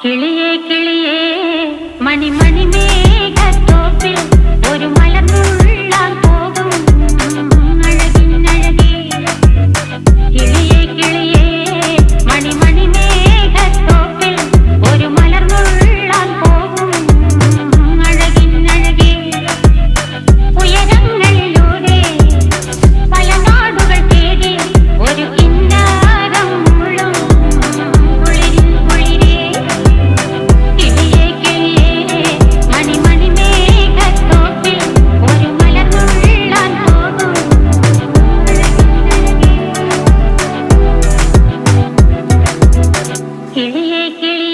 കിളിയേ കിളിയേ മണിമണി മേഘത്തോപ്പിൽ ഒരു മലർന്നുള്ളാൻ പോകും അഴകിനഴകേ. കിളിയേ കിളിയേ മണിമണി മേഘത്തോപ്പിൽ ഒരു മലർന്നുള്ളാൻ പോകും അഴകിനഴകേ. ഉയരങ്ങളിലൂടെ പല നാടുകൾ തേടി ഒരു കിന്നാരം മുഴും കുളിരിൻ കുളിരേ. കിളിയേ കിളിയേ മണിമണി മേഘത്തോപ്പിൽ ഒരു മലർന്നുള്ളാൻ പോകും അഴകിനഴകേ. കിളിയേ കിളിയേ